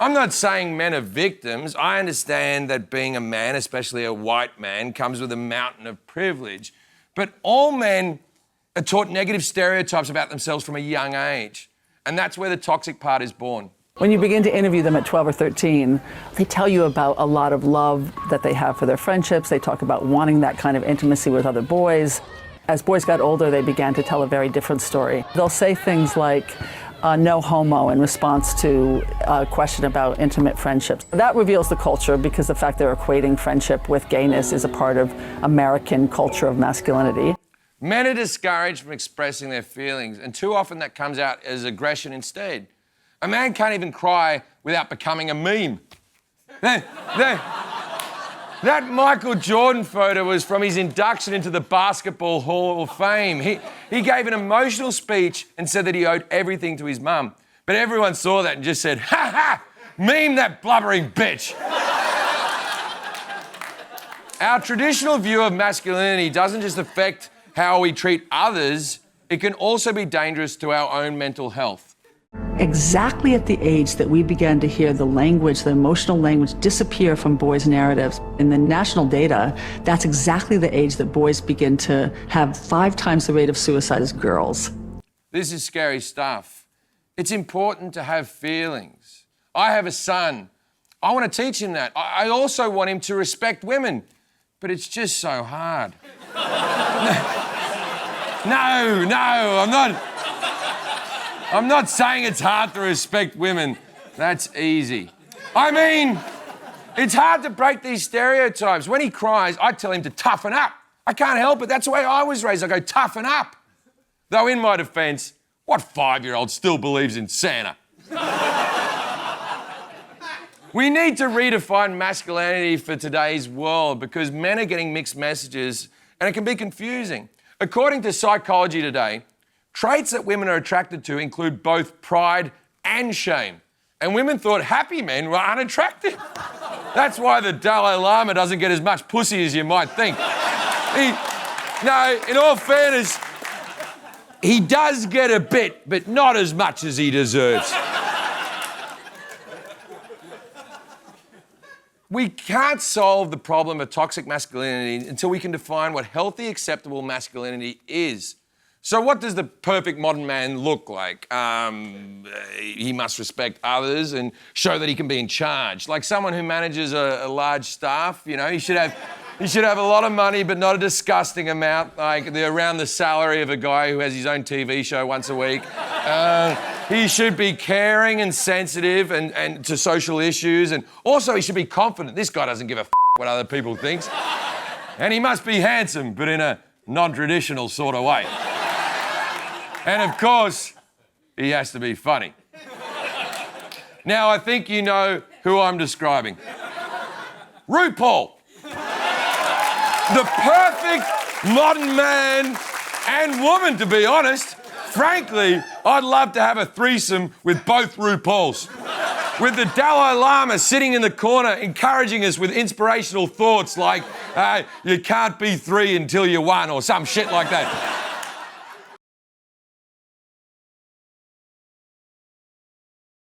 I'm not saying men are victims. I understand that being a man, especially a white man, comes with a mountain of privilege. But all men are taught negative stereotypes about themselves from a young age. And that's where the toxic part is born. When you begin to interview them at 12 or 13, they tell you about a lot of love that they have for their friendships. They talk about wanting that kind of intimacy with other boys. As boys got older, they began to tell a very different story. They'll say things like, no homo in response to a question about intimate friendships. That reveals the culture because the fact they're equating friendship with gayness is a part of American culture of masculinity. Men are discouraged from expressing their feelings, and too often that comes out as aggression instead. A man can't even cry without becoming a meme. That Michael Jordan photo was from his induction into the Basketball Hall of Fame. He gave an emotional speech and said that he owed everything to his mum. But everyone saw that and just said, ha ha, meme that blubbering bitch. Our traditional view of masculinity doesn't just affect how we treat others, it can also be dangerous to our own mental health. Exactly at the age that we began to hear the language, the emotional language, disappear from boys' narratives. In the national data, that's exactly the age that boys begin to have 5 times the rate of suicide as girls. This is scary stuff. It's important to have feelings. I have a son. I want to teach him that. I also want him to respect women, but it's just so hard. No, I'm not saying it's hard to respect women. That's easy. I mean, it's hard to break these stereotypes. When he cries, I tell him to toughen up. I can't help it. That's the way I was raised. I go, toughen up. Though in my defence, what 5-year-old still believes in Santa? We need to redefine masculinity for today's world because men are getting mixed messages and it can be confusing. According to Psychology Today, traits that women are attracted to include both pride and shame. And women thought happy men were unattractive. That's why the Dalai Lama doesn't get as much pussy as you might think. In all fairness, he does get a bit, but not as much as he deserves. We can't solve the problem of toxic masculinity until we can define what healthy, acceptable masculinity is. So what does the perfect modern man look like? He must respect others and show that he can be in charge. Like someone who manages a large staff, you know, he should have a lot of money, but not a disgusting amount, like around the salary of a guy who has his own TV show once a week. He should be caring and sensitive and to social issues, and also he should be confident. This guy doesn't give a what other people think. And he must be handsome, but in a non-traditional sort of way. And of course, he has to be funny. Now, I think you know who I'm describing. RuPaul. The perfect modern man and woman, to be honest. Frankly, I'd love to have a threesome with both RuPauls. With the Dalai Lama sitting in the corner encouraging us with inspirational thoughts like, you can't be 3 until you're 1 or some shit like that.